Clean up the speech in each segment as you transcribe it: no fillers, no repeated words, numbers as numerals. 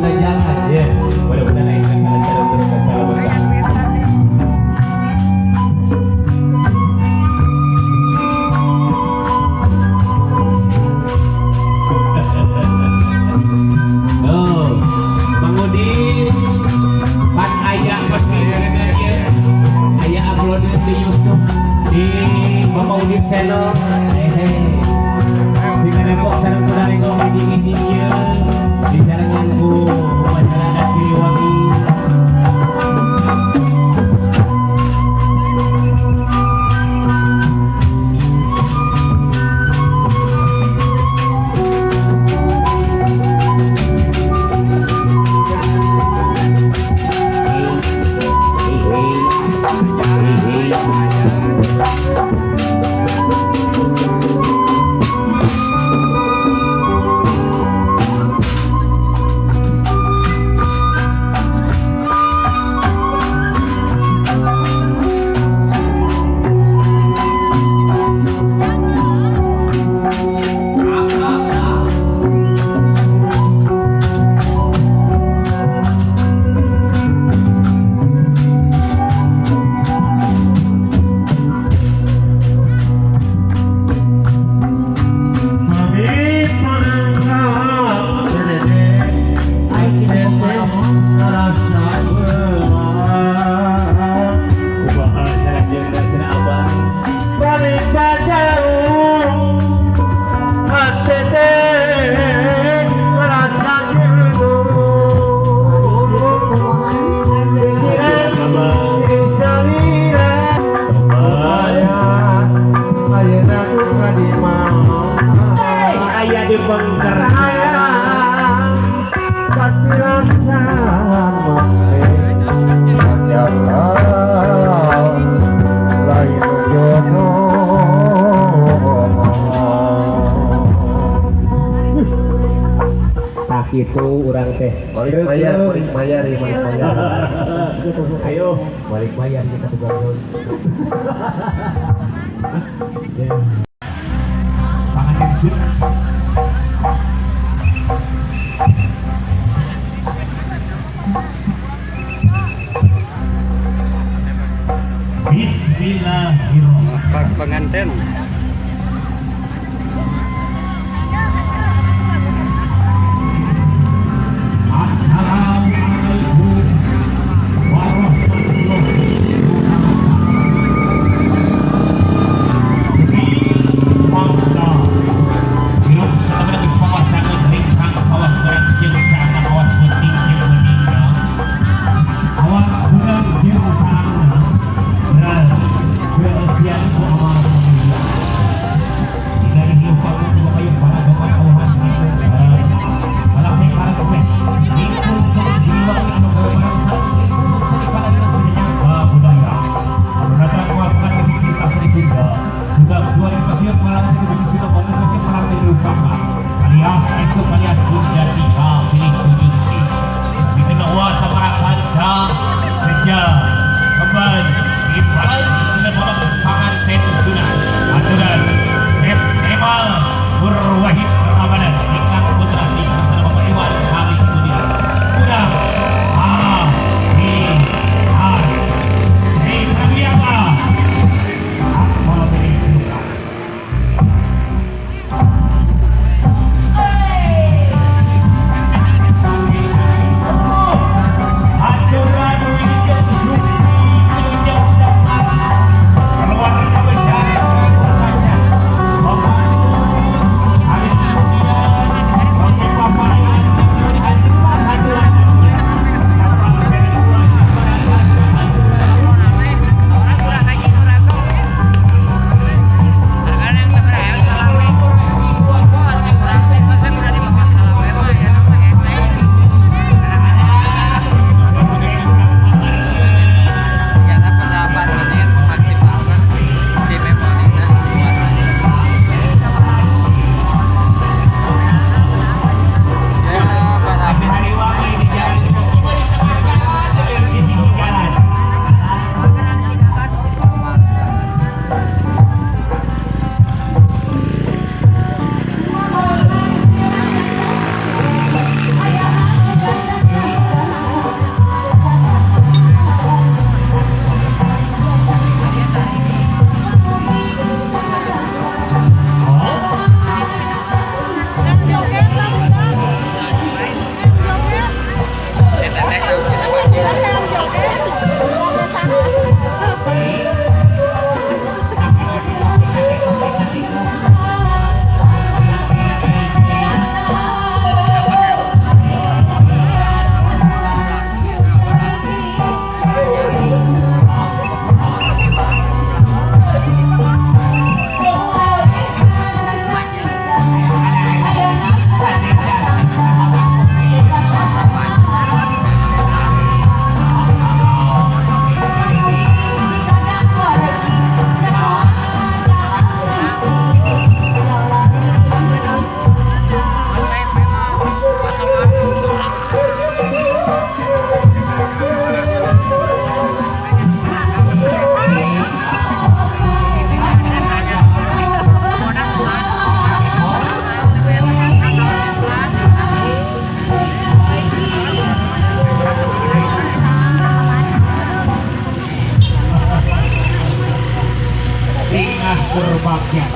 pengguna jalan ya. Mudah-mudahan lain akan lancar untuk acara berkah. Oh, mengudi pan ayah pasti ya. Ayah upload di YouTube di Bapak Udin channel. Sehingga nepok sarang kudari ngomong ini ya. Di jalananku masyarakat Siliwangi. Itu orang teh balik bayar ayo balik bayar kita juga dulu. Pangan yang Bismillahirrahmanirrahim. Pengantin Assalamualaikum warahmatullahi wabarakatuh. Mangsa belum sebenarnya pawasan ringkang awas berang jengkang awas bertinggi meninggal awas berang jengkang berat keasian amal meninggal.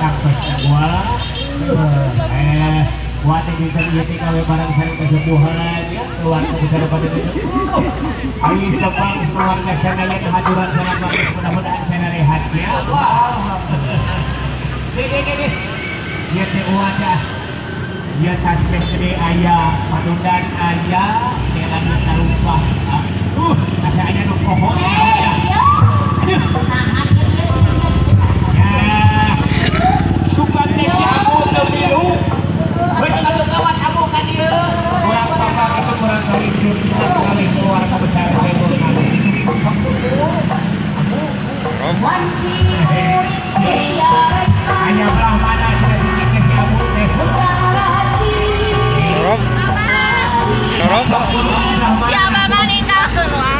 kampus gua. Buat yang bisa diisi kawin barang sering kesembuhan ya keluarga besar pada itu. Ayo sebab keluarga sana yang hadiran sana bagus mudah-mudahan sana rehat ya. Gini. Dia seuaca. Dia tasbih gede ayah, patundan ayah, dia lagi tarumpah. Asa ayah nu pohon ya. Aduh. Suka si aku terbiru. Wes kalau kawan kamu kan dia. Kurang apa itu kurang kali kali keluarga besar itu kali. Hanya belah mana sudah dikit si abu teh. Siapa meninggal keluar?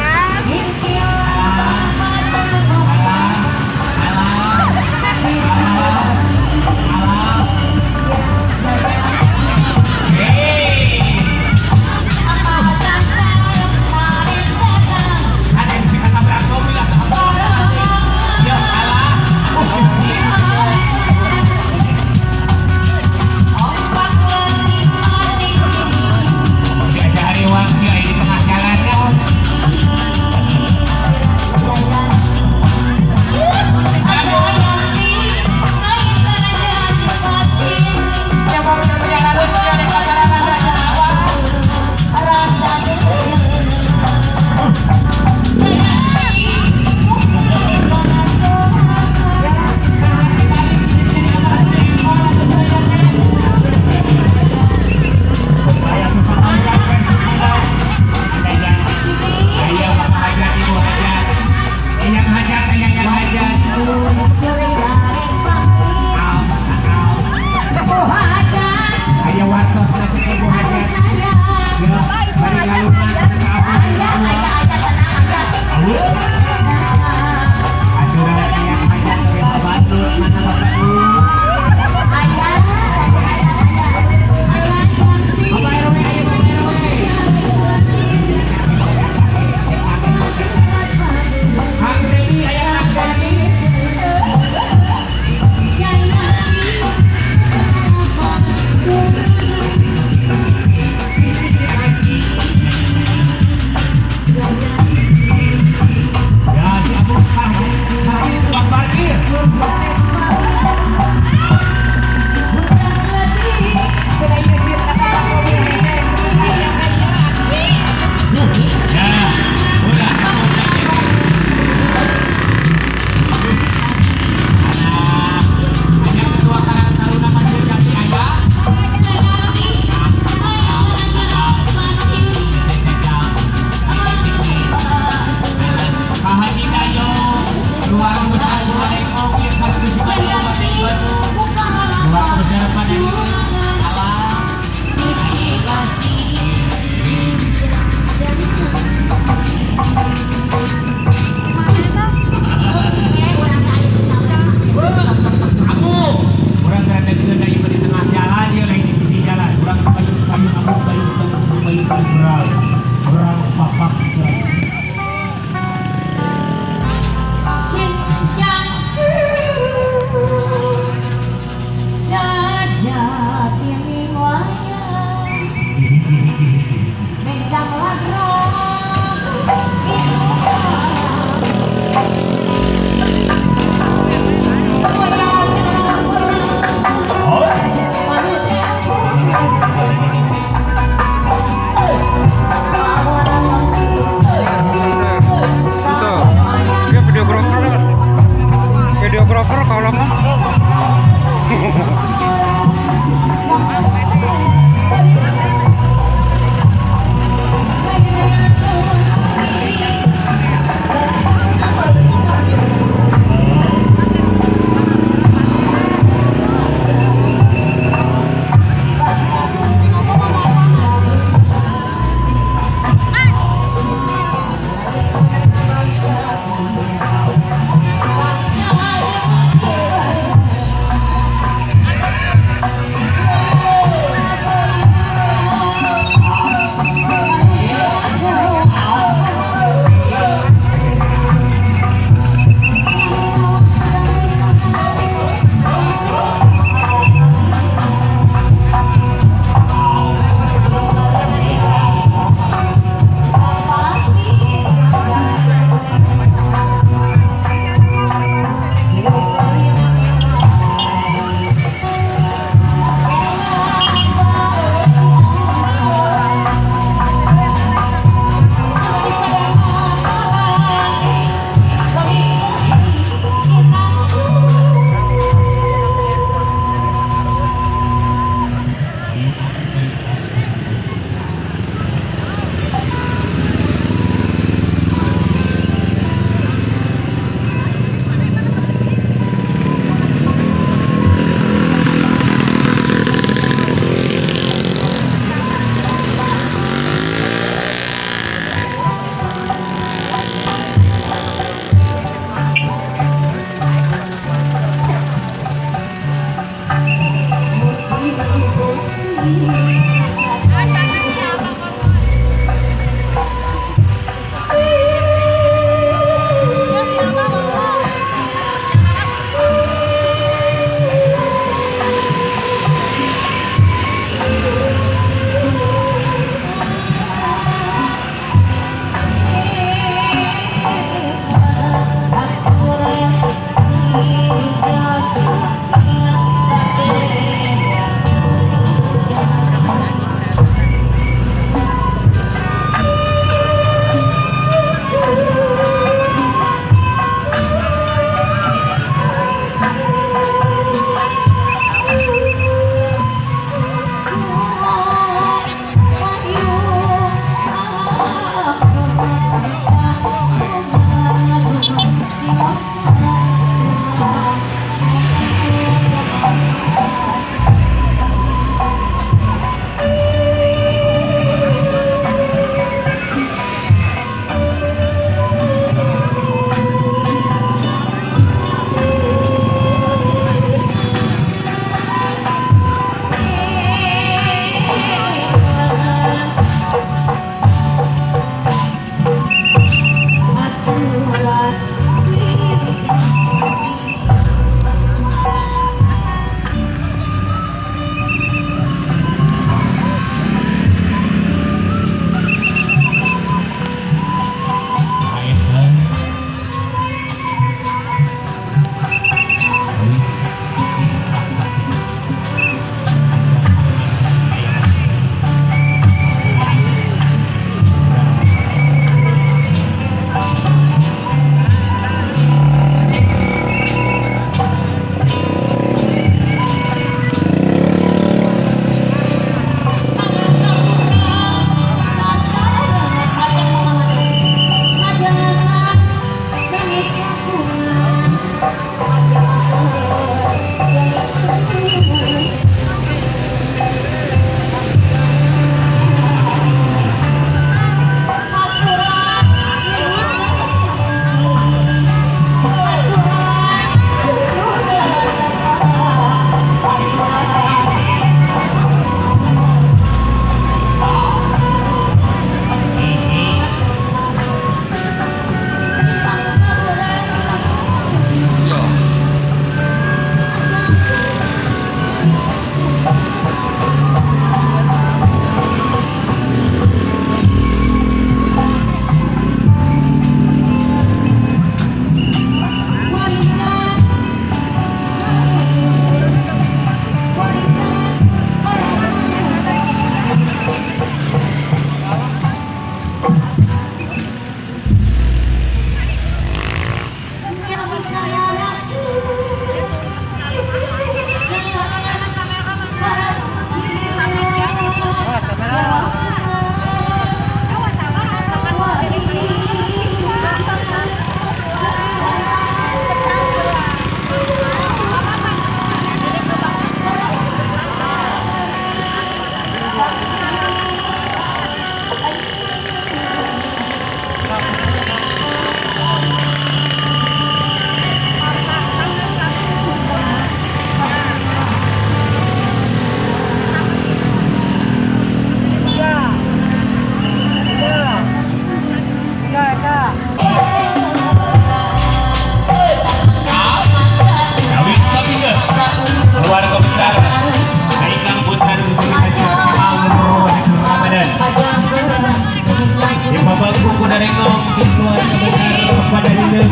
Bapak Kuku dari Ngong keluarga besar kepada Lilin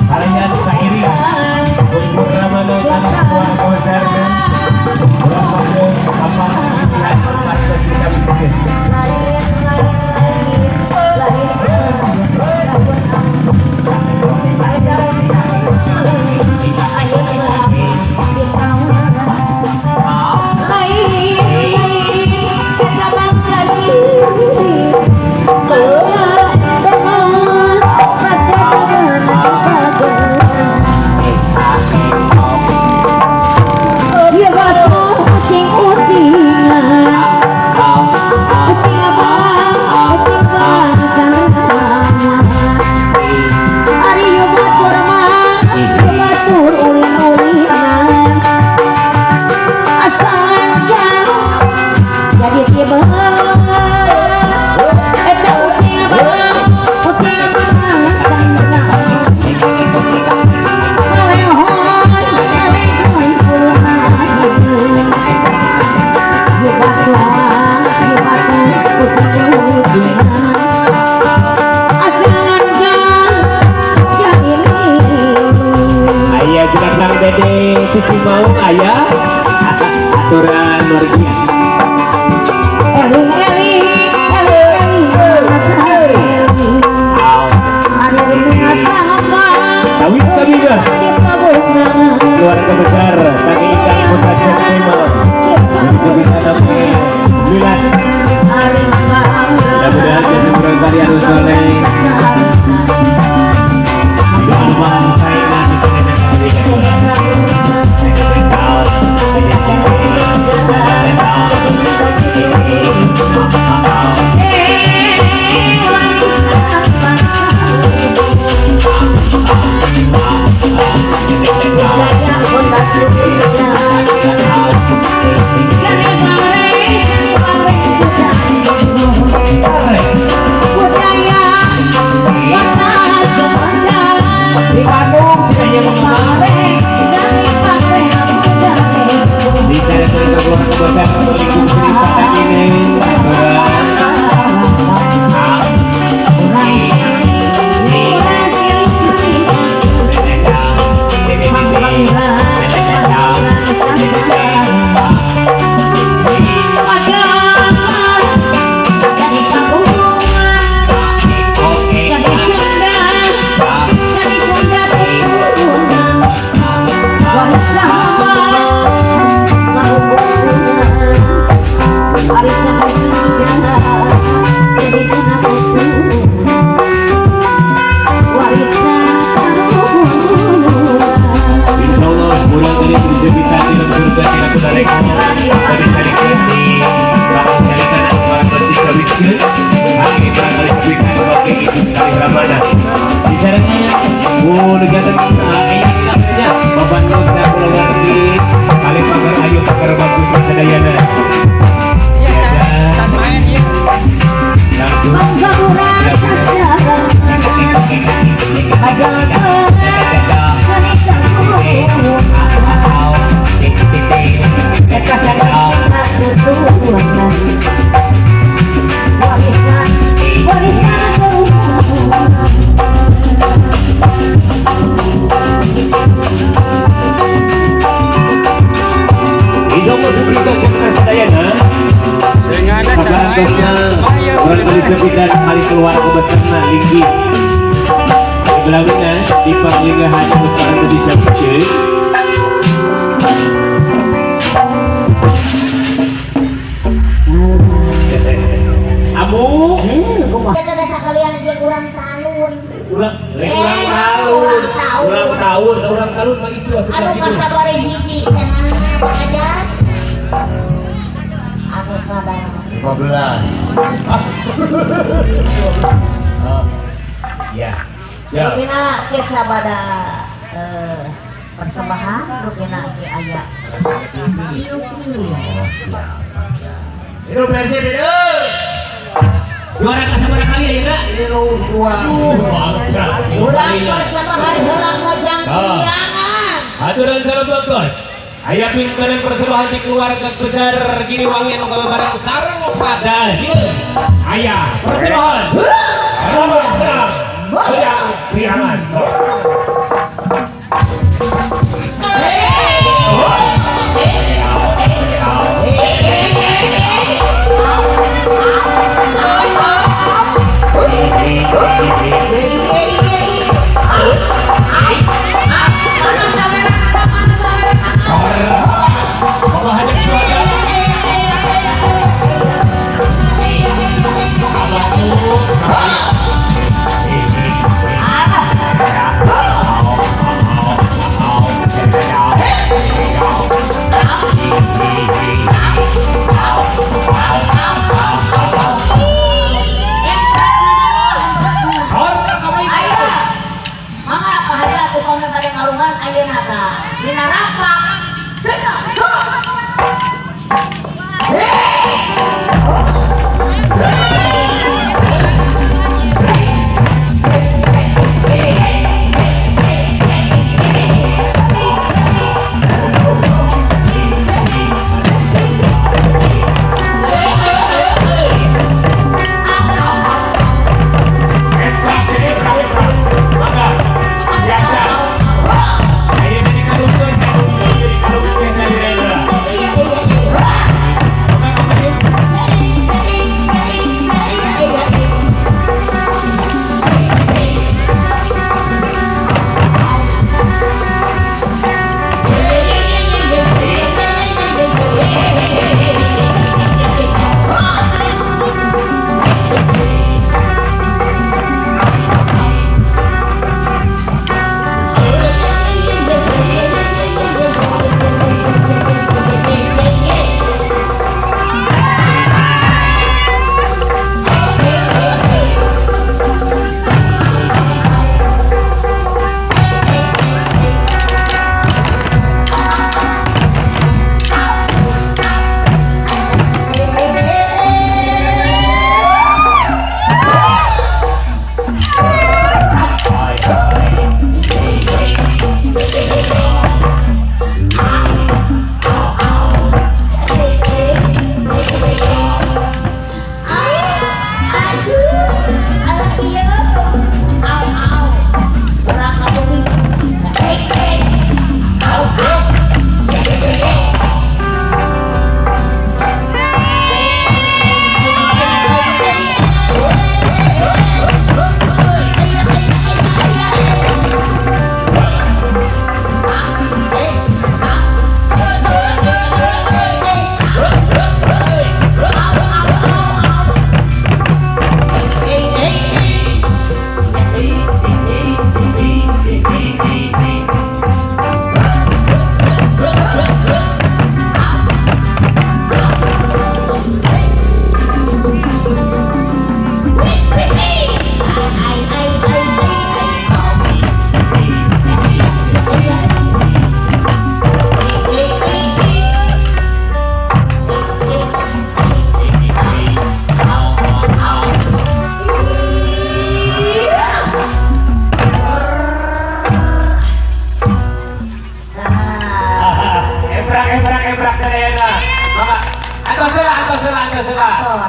kalian seiring Kumpul Ramadan anak keluarga besarnya Ramadan apa pilihan tempat kita miskin Cici mau ayah aturan Norgia Tawis Kabiga keluarga besar Kaki Ikan Putra Cendema disebut namanya Milan mudah-mudahan jadi berkali harus soleh doa saingan di Sepitan kali keluar ke besarna linggi belawina di panglingahan untuk para tadi capcus amu ada sekalian dia kurang tahun ulang tahun mah itu anu pasabari hiji cenah pengajar anu kabar 15 ya rupina ke sabada persembahan rupina ke aya tiup hidup versi hidup juara kasabara kali ya enggak hidup urang persembahan heula ngojang kiangan aturan salah bagus Aya pimpinan persembahan di keluarga besar Giliwangi anu barang sareng pada hidup. Aya persembahan. Rambut perang. Yang priangan.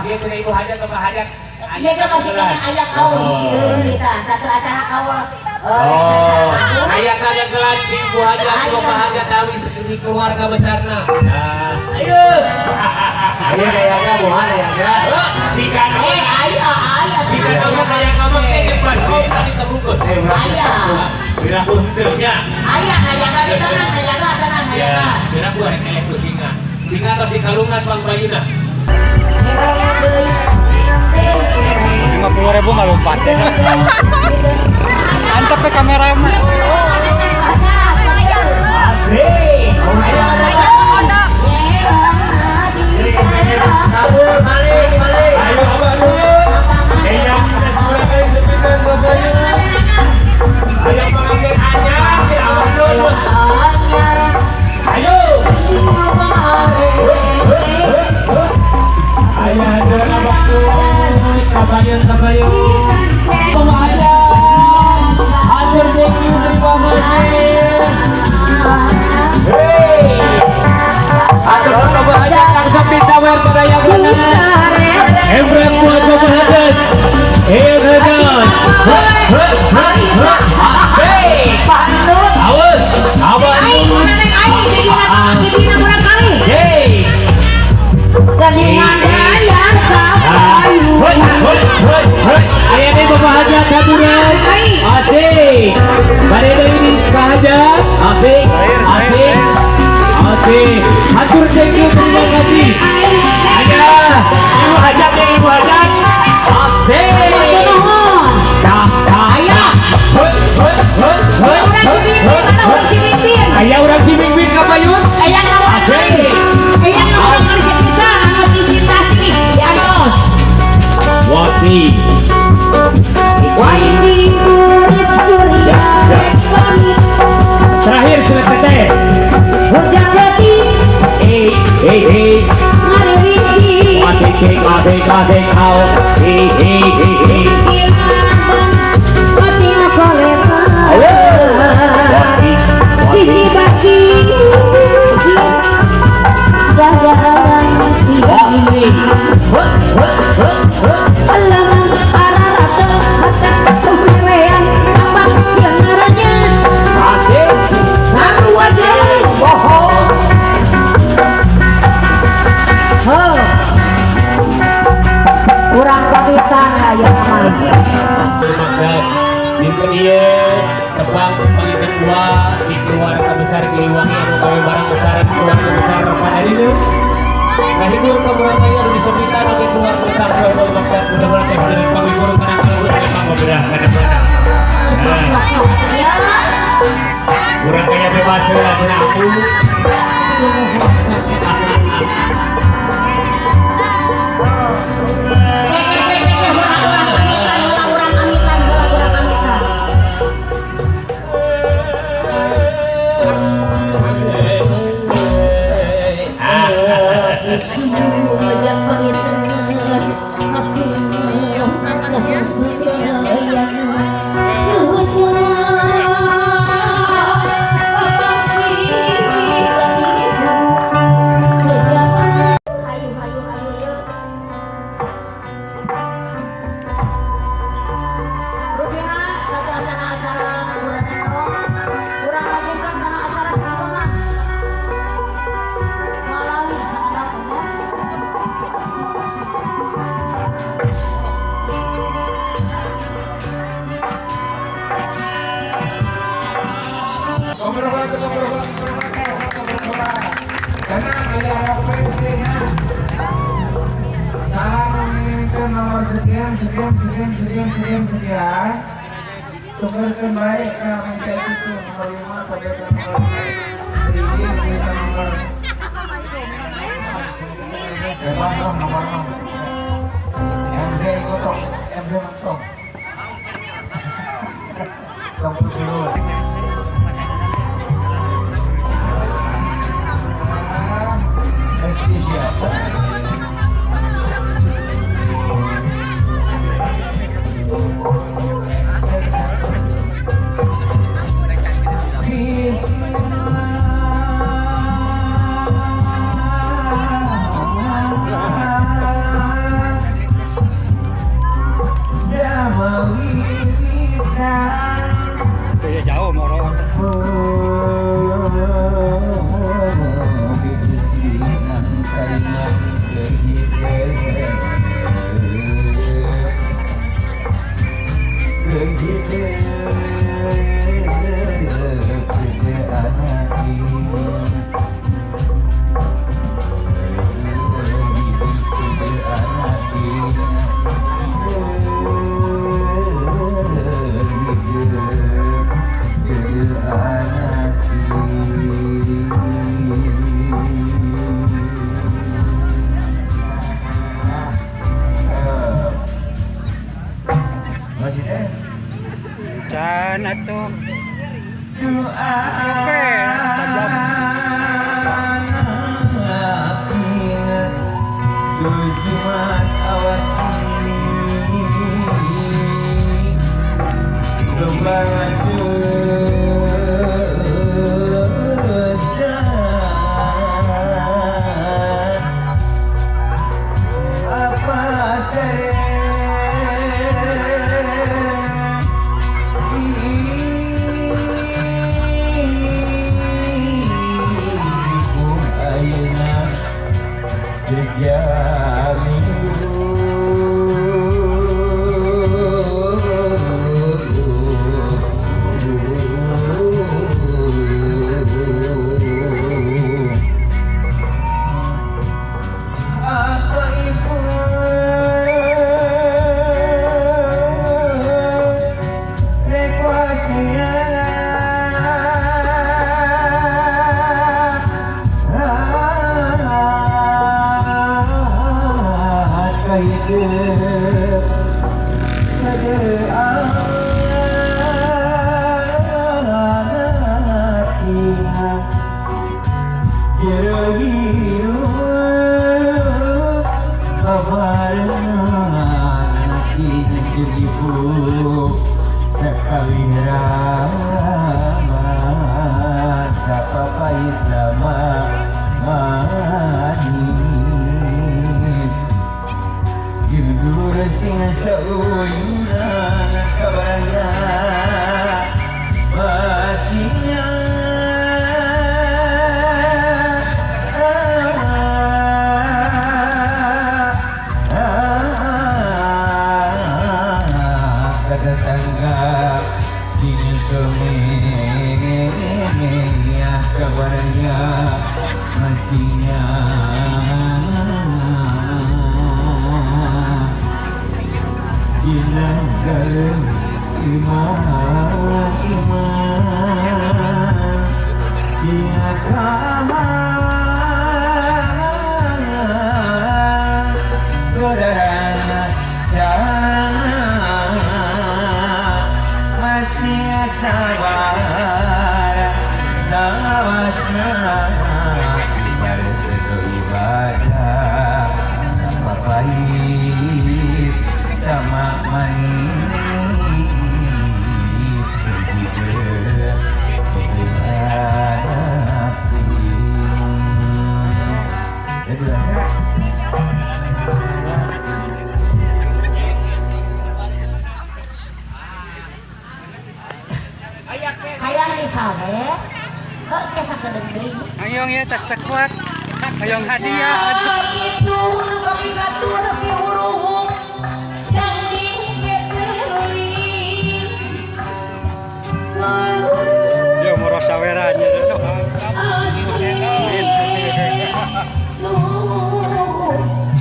Dia cina ibu hajat bapak hajat. Iya kan masih kena ayak kau gitu kita satu acara kau. Ayak aja gelat di ibu hajat, bapak hajat tahu di keluarga besarna. Ayo. Ayo kayaknya bukan ayahnya. Sikan. Ayah. Sikan kamu kayak kamu kayak pas kau tadi terbungkus. Ayah. Bira hundenya. Ayah kami tenang. Ya, bira gua rek eleh ku singa. Singa tos di kalungan Bang Bayuna. 50.000 mah lompat. Antep ke kamera mah. Asik. Kabur balik. Ayo abah lu. Eyang kita sepuluh kali sepitan Bapak Bayuna. Ayo panggil Anyang, kita abah dulu. Ayo. Ayo ada abah dulu. Kabayan. Sama aja. Hadir thank you terima kasih. Hey. Iya betul. Asik. Pandut. Awas. Awas. Aing mana neng aing gigina kurang kali. Yeay. Geningan raya kapayu. Ayah ini bahagia saturan. Asik. Pada ini bahagia. Asik. Asik. Asik. Hatur thank you, terima kasih. Ayah. Ibu hajat ya ibu hajat. Asik. Ayah. Ayah orang Cimimpin kapayun. Ayah nawan Asik. Ayah nawan manusia kita anu diintasi di antos. Wasi. Wanci murid surya pamit Terakhir sudah teteh. hujan letih mari rinci Asik kau. hilangan hati kolema sisi basi dagangan hati Alangan ararata hati kemerean capak siangaranya Asik. saru aja bohong kurang kapitan ayo mah Maksud dinten ieu tepang pangitan dua di keluarga besar Giliwangi anu gawe barang besar di keluarga besar pada dinu. Ngahibur kaburantai anu disepikan oge keluarga besar soal maksud mudah-mudahan teh dari pangibur kana kalau dari pangobrak kadang-kadang. sok ya Urang kaya bebas heula cenah aku. sumuhun sok orang amitan isu mejak pangitan aku kesebayang sejak Karena ayah presiden salah menginginkan nomor sekian tukarkan baik kami jadi itu nomor 5 pada nomor sedikit kita nomor bebas lah nomor 6 MC ikut tong MC mentok tong dulu Mesti siapa? Jauh mau Can atuh doa tujuan awaki domba apa sere jeung ibu sekali ramah sapapait sama manis Judul sing sauyunan kabaraya Masihnya Kadatangga sini semuanya kabaraya masihnya Inang galeng iman siakaman godarana jangan masih sabar sawasna ibarat ibadah sama baik sama manis begitu hayang di sawe kesa kedeng Hayong ya tas takwat. Hayong hadiah. gitu nu kapigatur pi uruhung dan dipepeli Yo moro saweranya no.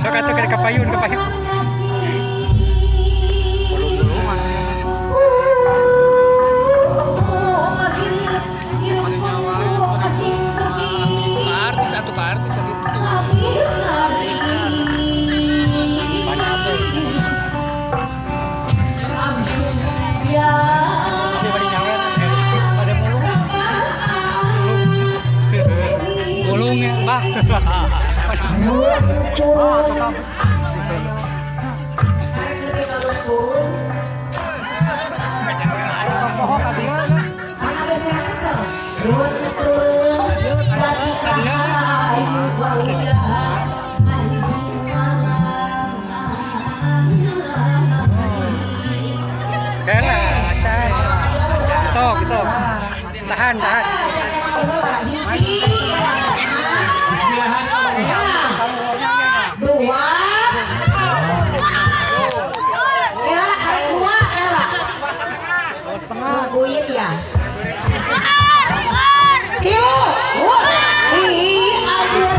So kato kay kapayun. Artis gitu. Mulung ya, Bah. Mana biasanya kesel? Turun jadi ayu baunya anjing Kela, acai. Gitu. Tahan. Dua. Ela karek dua, Ela. Nungguin ya. Kilo. Ih, aduh.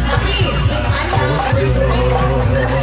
Sapi, sing ada.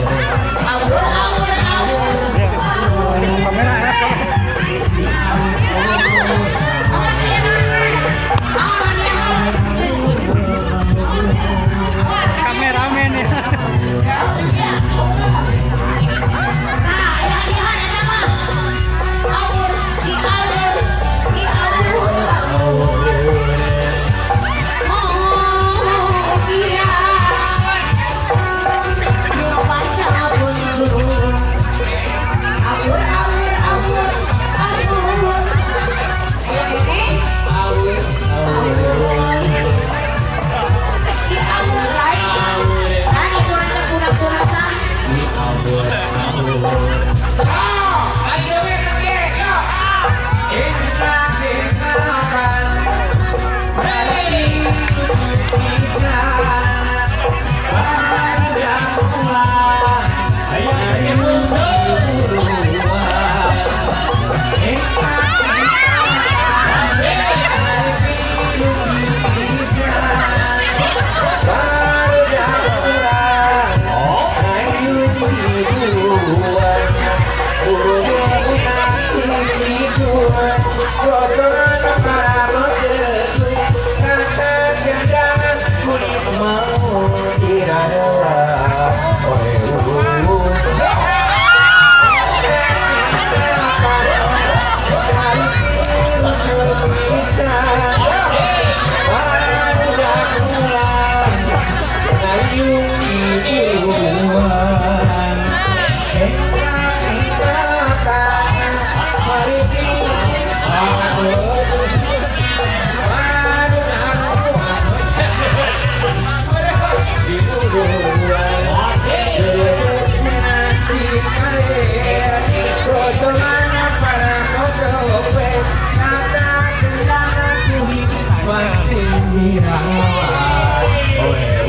dirawat.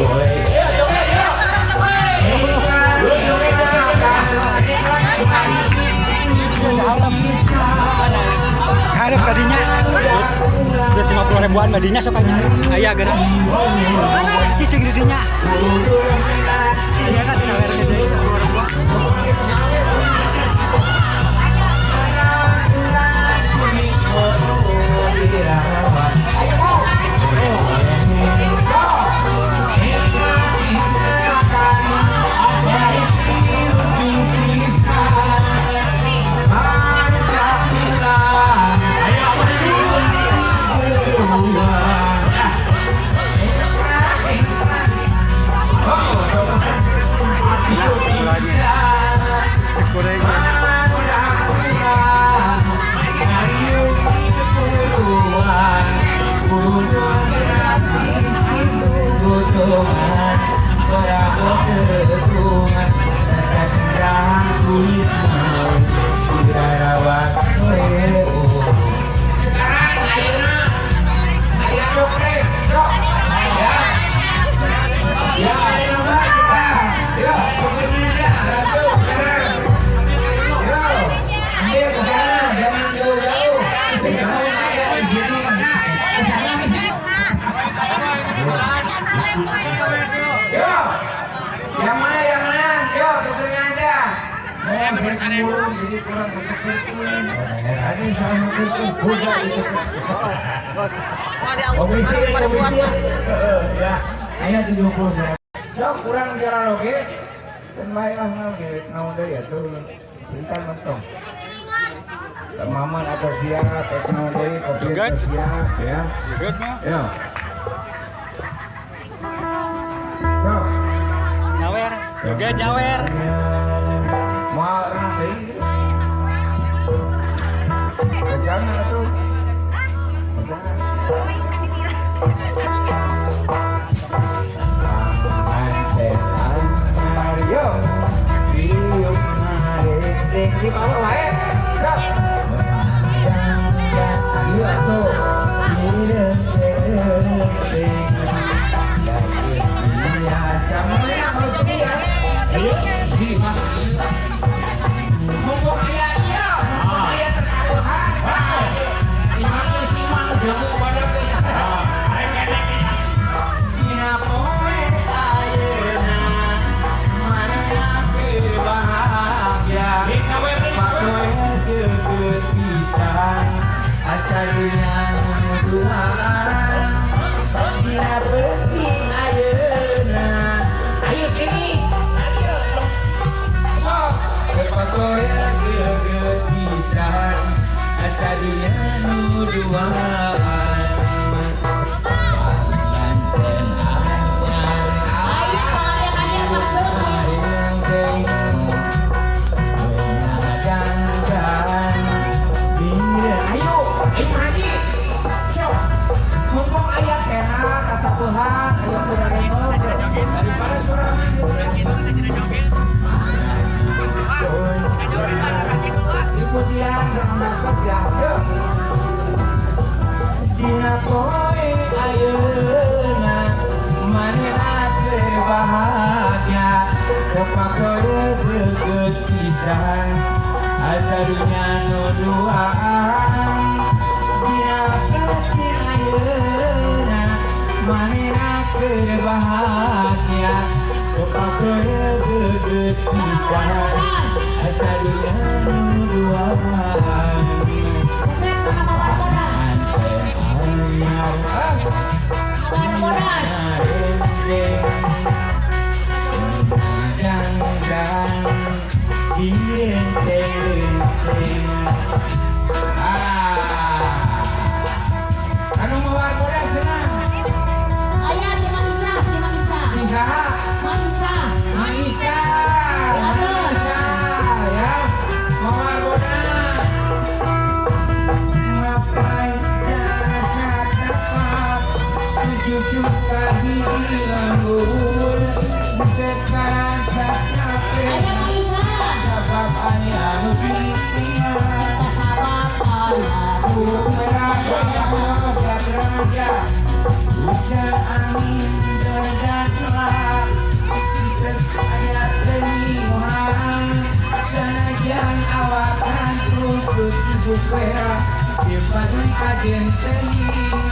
Woi. Ayo joget yuk. Harap tadinya 50 ribuan tadinya sok aja ayah gerak cicing didinya iya kan sawernya deh 50 ribuan jadi kurang kecepatan. Ada salah satu budak itu. Komisi. Ya, ayat 70 saya. So kurang jalan oke. Dan baiklah naon deui atuh. Sintan mentong. Temaman atau siap, naon deui kopi atau siap ya. Ya. So. nyawer joget nyawer Mau renang deui. Jangan atuh. Jangan. Yo, diuk ngareng di bawah wae. Sok. Ayo atuh. Semuanya harus sedia. Ayo, sini Pak. Mumpung ayahnya, ayah terkabuhan. Di mana si mana jamu pada kaya. Dina poe ayeuna manehna berbahagia. Pakoe geget pisan asa dunya nu duaan. Dina penting ayeuna. Ayo sini. Ayo. Sok. Pakoe geget pisan asa dunya nu duaan. Tuhan, ayo kuda remok daripada sorangan kemudian jangan berkot ya yuk dina poe ayeuna manehna berbahagia kepakoe geget pisan asa dunya nu duaan dina penting ayeuna manehna berbahagia kepakoe geget pisan asa dunya nu duaan anu mawar bodas senang Ayah di Manisa Isaha Manisa Maisa ya mawar bodas ngapain rasa tepat tujuh kali nganggur terasa capek Ayah Manisa sabab ayah nu pikiran Kasabap Allah merasa berat aja hujan angin berdatang aya keniuhan sanajan awak rantut ibu perak dia paduli kajen tening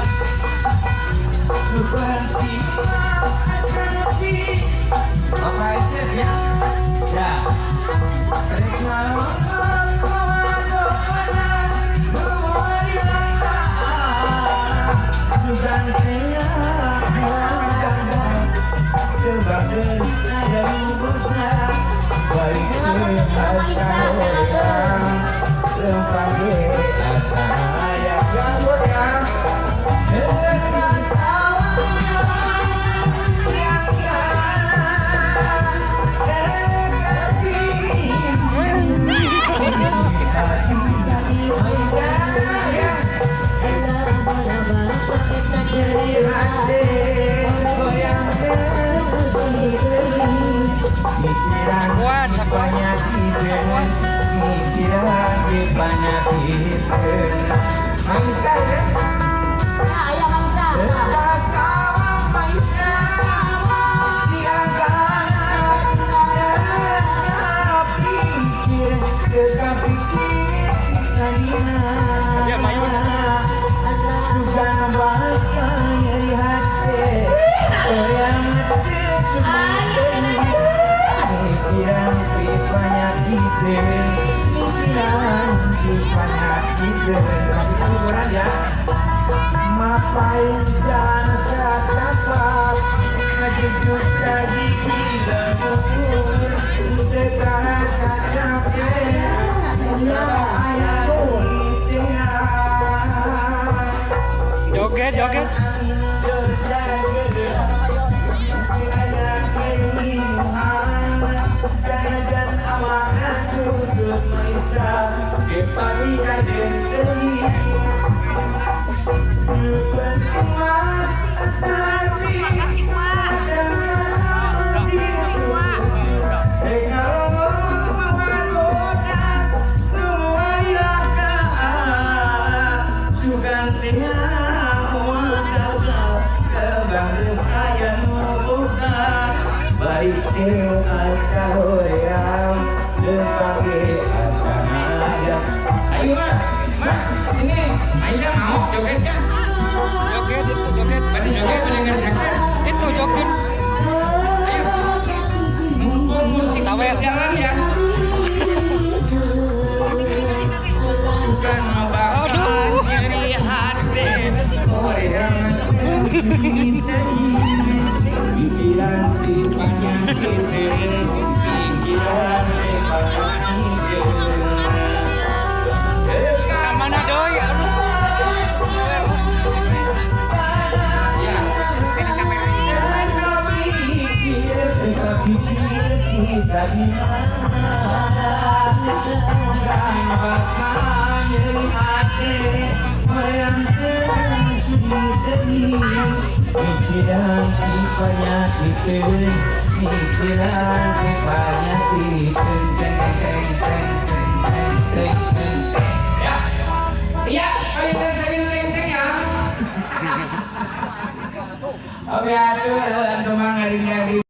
nu penting asa nepi Bapak Ecep ya ya rek ngalor mikiran penyakit Maisa ya ayah Maisa sawang Maisa dianggap pikir dekat pikir kadina sudah nambahkan nyeri hati yang hati semua mikiran penyakit liburan ya mapain jalan setapak ngejujur tadi gila umur dekat rasa capek ayah joget Jangan awak rantut Maisa Depani kajen demi Nupentuah asabi Dengan diriku Dengan ngomong bodas Lumayan Sugantinya Kebangga saya nubuka Baik asa hoream Lepake asa hayam Ayo ma sini Aida mau joget kan? joget Pada joget pada ngerjakan itu joget Ayo mumpung musik Sawer. jalan ya Suka ngebakar nyeri hati Hoream Pikiran penyakit Pikiran penyakit mana doi Pikir kita dimana Bukan bakal nyeri hati Yang tersudah demi Mikiran penyakit Mikiran penyakit Ya, kalian sambil renteng ya Oke, aduh, antum hari-hari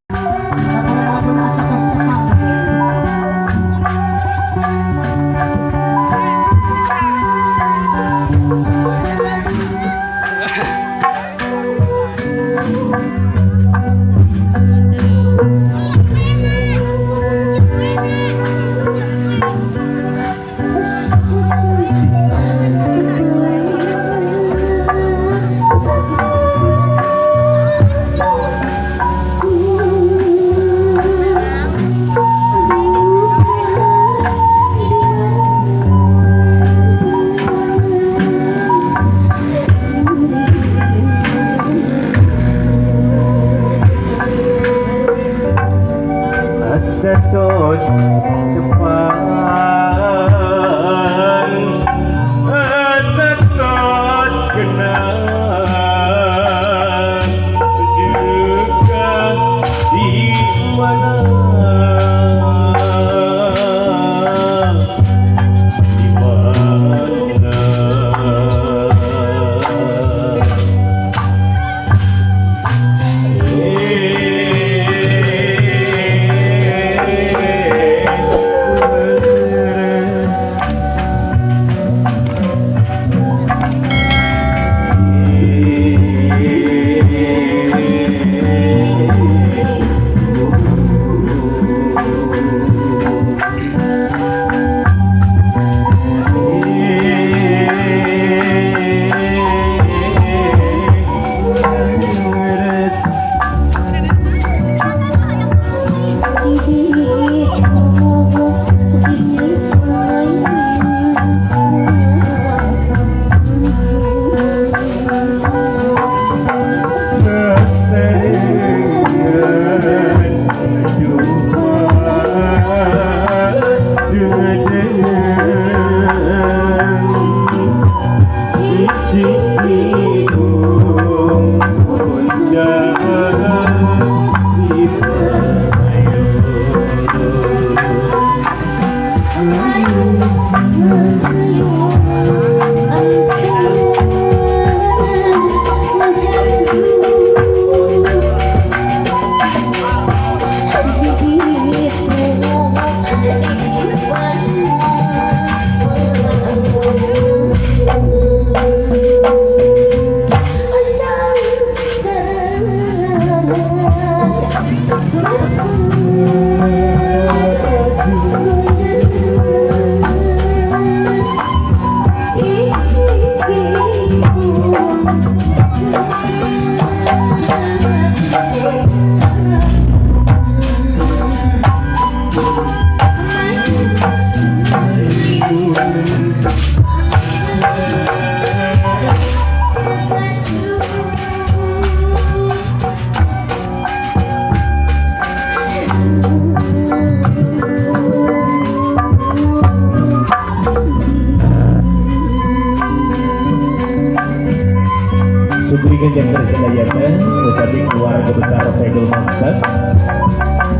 Sugri Genjang Tersedayana ucapin keluarga besar Saiful Maksad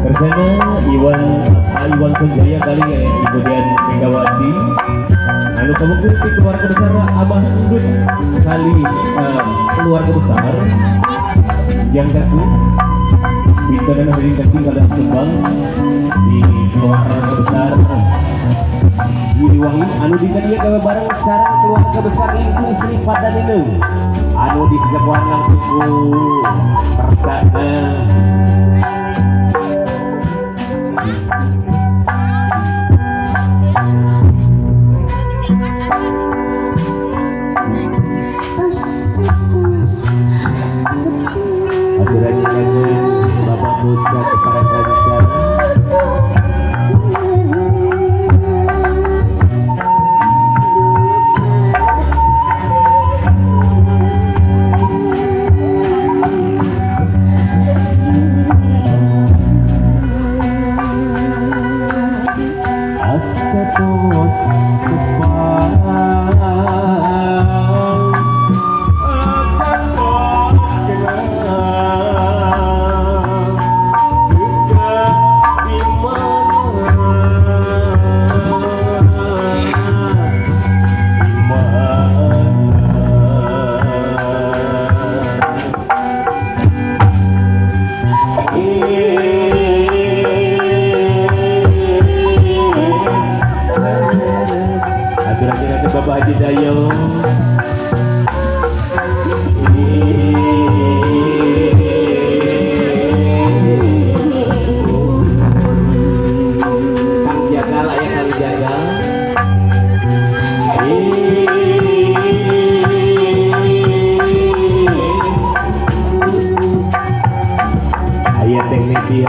Kersana Iwan Sunjaya kali ya kemudian Megawati anu kamu keluarga besar Abah Endut kali keluarga besar yang kaku Pintu dan hadirin kaki kadang kembang di keluarga besar Giliwangi anu dikadia gawe bareng sarang keluarga besar Lingkung Sri Padanineng anu disesakuan langsung ku persana aturannya kangen Bapak Musa kepada Kansa Asatos kepang Asatos kenang Dekat di Atur-atur Bapak Haji Dayo Kang Jagal, ayah Kang Jagal ayah Teh Neti ya